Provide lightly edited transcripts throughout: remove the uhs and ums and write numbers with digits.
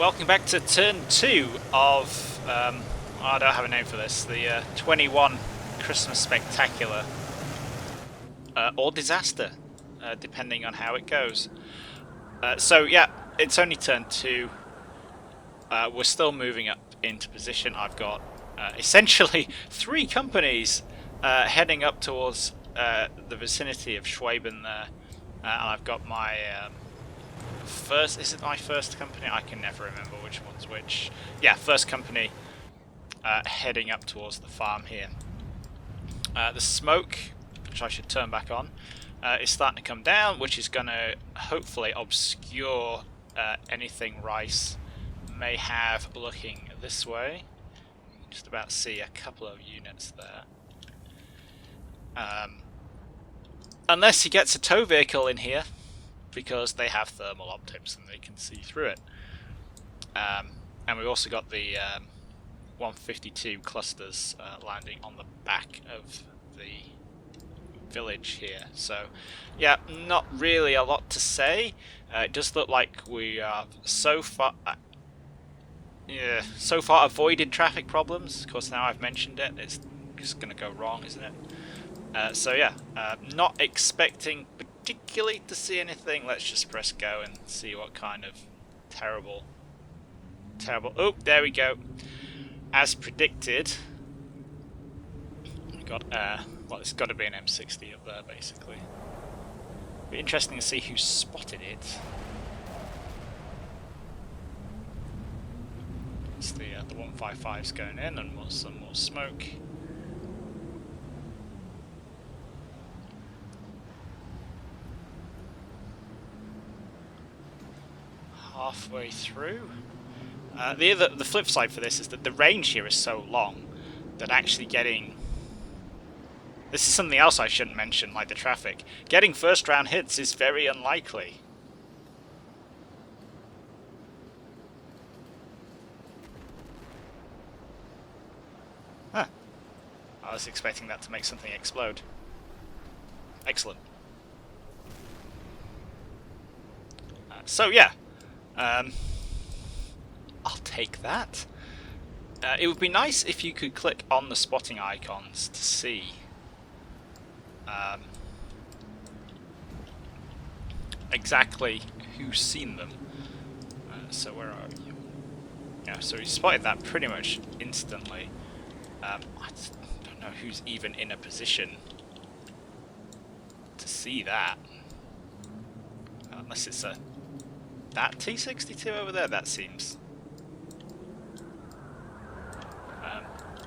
welcome back to turn 2 of, I don't have a name for this, the 21 Christmas Spectacular, or Disaster, depending on how it goes. So yeah, it's only turn 2, we're still moving up into position. I've got essentially 3 companies heading up towards the vicinity of Schweben there, and I've got my first, is it my first company? I can never remember which one's which. Yeah, first company heading up towards the farm here. The smoke, which I should turn back on, is starting to come down, which is going to hopefully obscure anything Rice may have looking this way. You can just about see a couple of units there. Unless he gets a tow vehicle in here, because they have thermal optics and they can see through it. And we've also got the 152 clusters landing on the back of the village here. So yeah, not really a lot to say. It does look like we are so far avoided traffic problems. Of course, now I've mentioned it, it's just going to go wrong, isn't it? So yeah, not expecting particularly to see anything. Let's just press go and see what kind of terrible... Oh, there we go. As predicted, we got well, it's got to be an M60 up there, basically. Be interesting to see who spotted it. It's the 155's going in, and some more smoke. Halfway through. The flip side for this is that the range here is so long that actually getting... This is something else I shouldn't mention, like the traffic. Getting first round hits is very unlikely. Huh. I was expecting that to make something explode. Excellent. So yeah. I'll take that. It would be nice if you could click on the spotting icons to see exactly who's seen them. So where are you? Yeah, so he spotted that pretty much instantly. I don't know who's even in a position to see that. Unless it's that T62 over there, that seems...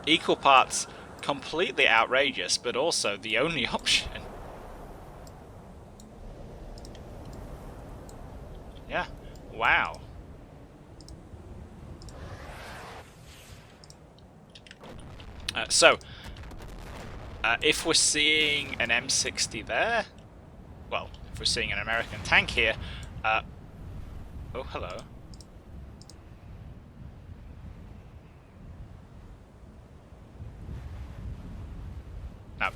equal parts completely outrageous, but also the only option. Yeah, wow. So, if we're seeing an M60 there, well, if we're seeing an American tank here, oh, hello. Now,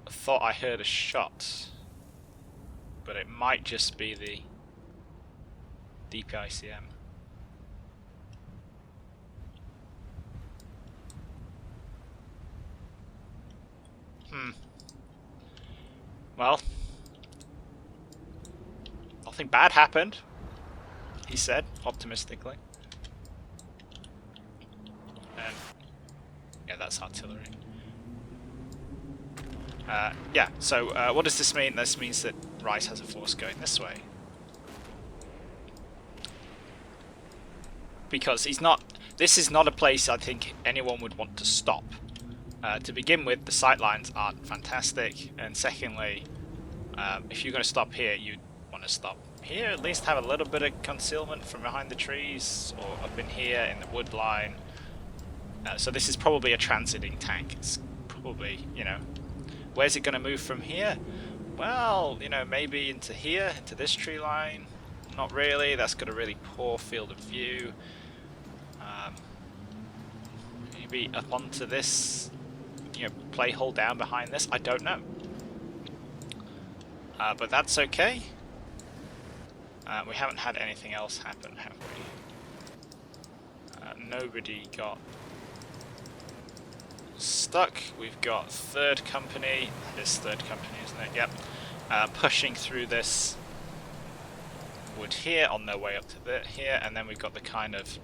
I thought I heard a shot, but it might just be the DPICM. Well, nothing bad happened, he said, optimistically. And yeah, that's artillery. Yeah, so what does this mean? This means that Rice has a force going this way. Because he's not... This is not a place I think anyone would want to stop. To begin with, the sightlines aren't fantastic, and secondly, if you're going to stop here, you'd want to stop here, at least have a little bit of concealment from behind the trees, or up in here in the wood line. So this is probably a transiting tank. It's probably, you know, where's it going to move from here? Well, you know, maybe into here, into this tree line. Not really, that's got a really poor field of view. Maybe up onto this, you know, play hull down behind this, I don't know. But that's okay. We haven't had anything else happen, have we? Nobody got stuck. We've got third company. This third company, isn't it? Yep. Pushing through this wood here on their way up to here, and then we've got the kind of...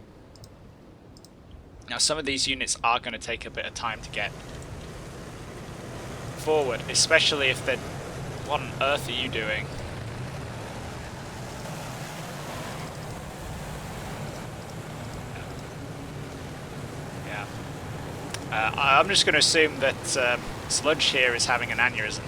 Now some of these units are going to take a bit of time to get forward, especially if they're... What on earth are you doing? Yeah. I'm just going to assume that Sludge here is having an aneurysm.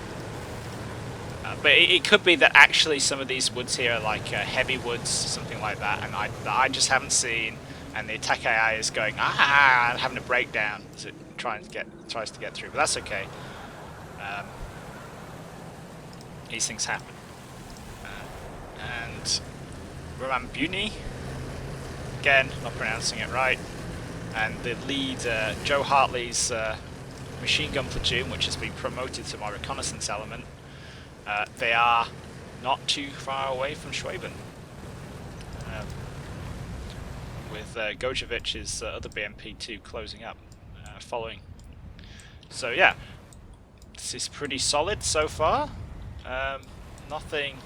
But it could be that actually some of these woods here are like heavy woods, something like that, and I just haven't seen, and the attack AI is going, and having a breakdown as it tries to get through, but that's okay. These things happen. And Ramambuni, again, not pronouncing it right, and the lead, Joe Hartley's machine gun platoon, which has been promoted to my reconnaissance element, they are not too far away from Schweben, with Gojevich's other BMP-2 closing up, following. So yeah, this is pretty solid so far. Nothing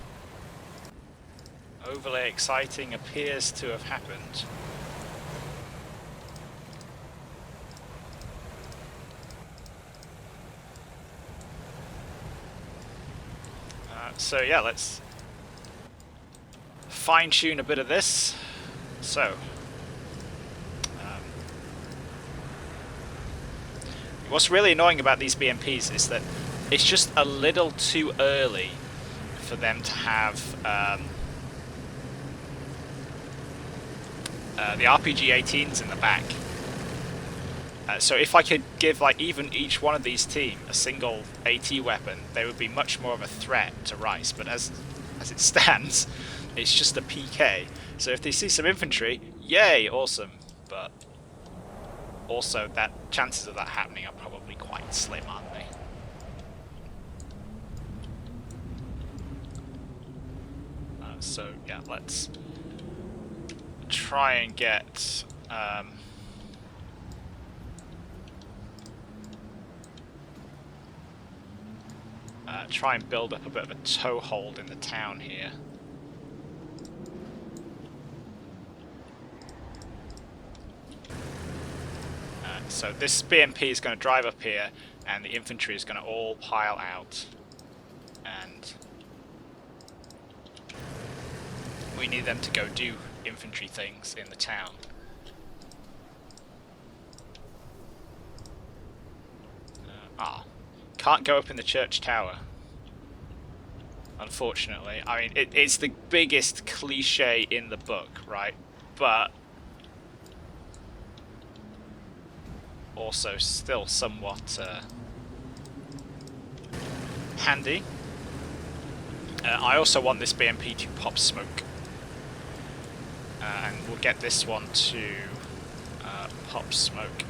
overly exciting appears to have happened. So yeah, let's fine-tune a bit of this. So, what's really annoying about these BMPs is that it's just a little too early for them to have the RPG-18s in the back. So if I could give like even each one of these team a single AT weapon, they would be much more of a threat to Rice. But as it stands, it's just a PK. So if they see some infantry, yay, awesome. But also, that chances of that happening are probably quite slim, aren't they? So yeah, let's try and get. Try and build up a bit of a toehold in the town here. So this BMP is going to drive up here, and the infantry is going to all pile out. And we need them to go do infantry things in the town. Can't go up in the church tower, unfortunately. I mean, it's the biggest cliche in the book, right? But also still somewhat handy. I also want this BMP to pop smoke. And we'll get this one to pop smoke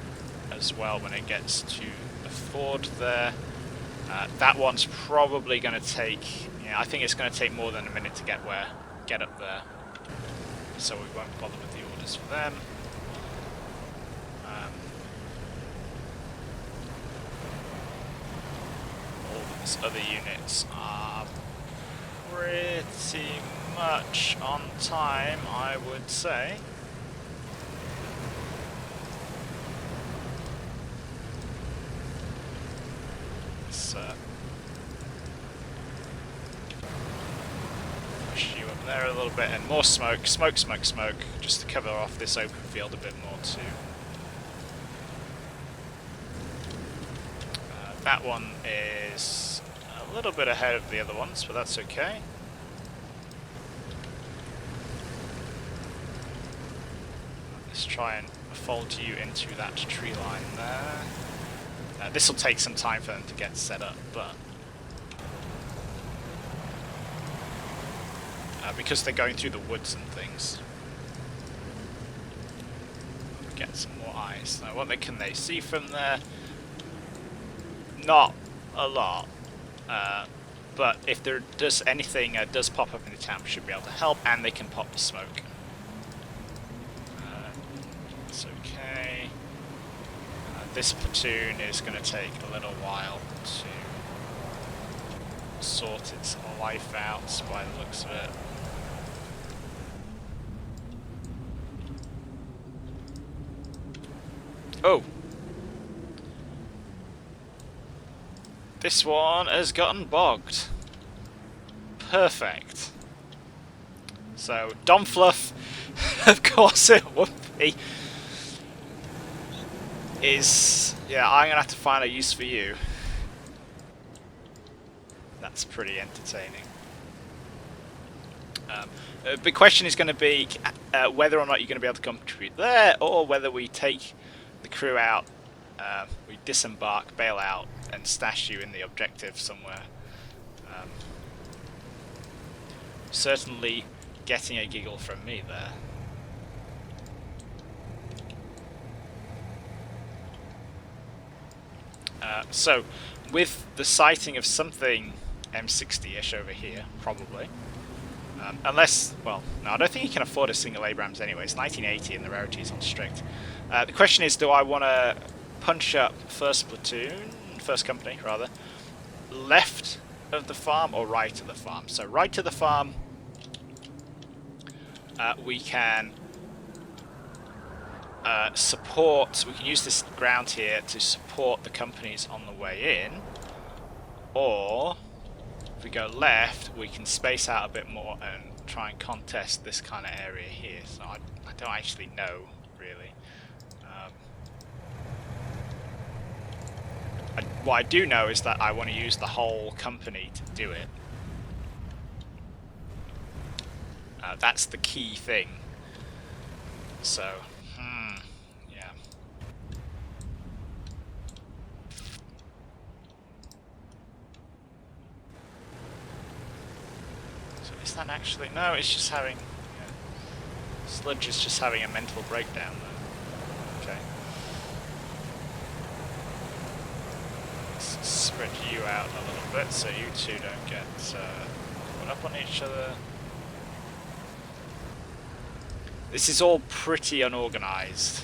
as well when it gets to the ford there. That one's probably going to take, I think it's going to take more than a minute to get up there. So we won't bother with the orders for them. All these other units are pretty much on time, I would say. Push you up there a little bit, and more smoke, smoke, just to cover off this open field a bit more too. That one is a little bit ahead of the other ones, but that's okay. Let's try and fold you into that tree line there. This will take some time for them to get set up, but because they're going through the woods and things, get some more eyes. Now, what can they see from there? Not a lot, but if there does anything does pop up in the town, we should be able to help, and they can pop the smoke. It's okay. This platoon is going to take a little while to sort its life out by the looks of it. Oh! This one has gotten bogged. Perfect. So, Dom Fluff, of course it would be, is... yeah, I'm going to have to find a use for you. That's pretty entertaining. The big question is going to be whether or not you're going to be able to contribute there, or whether we take the crew out, we disembark, bail out, and stash you in the objective somewhere. Certainly getting a giggle from me there. So, with the sighting of something M60-ish over here, probably. Unless, well, no, I don't think you can afford a single Abrams anyway. It's 1980 and the rarity is on strict. The question is, do I want to punch up first company, rather, left of the farm or right of the farm? So right of the farm, we can support, we can use this ground here to support the companies on the way in, or if we go left, we can space out a bit more and try and contest this kind of area here. So I don't actually know, really. What I do know is that I want to use the whole company to do it. That's the key thing. So, yeah. So is that actually... no, it's just having... yeah. Sludge is just having a mental breakdown though. Okay. Let's spread you out a little bit so you two don't get caught up on each other. This is all pretty unorganized.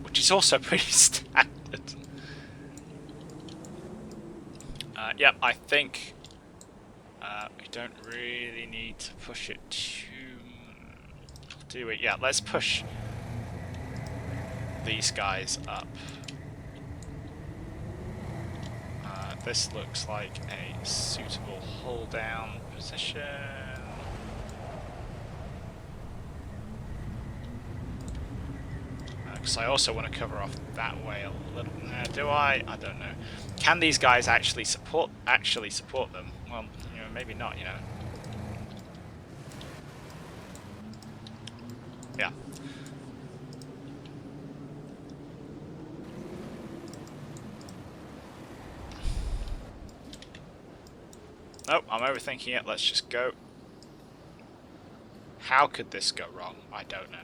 Which is also pretty standard. Yep, I think we don't really need to push it too... do we? Yeah, let's push these guys up. This looks like a suitable hold down position. Because I also want to cover off that way a little. Do I? I don't know. Can these guys actually support them? Well, you know, maybe not. You know. Yeah. Nope, I'm overthinking it. Let's just go. How could this go wrong? I don't know.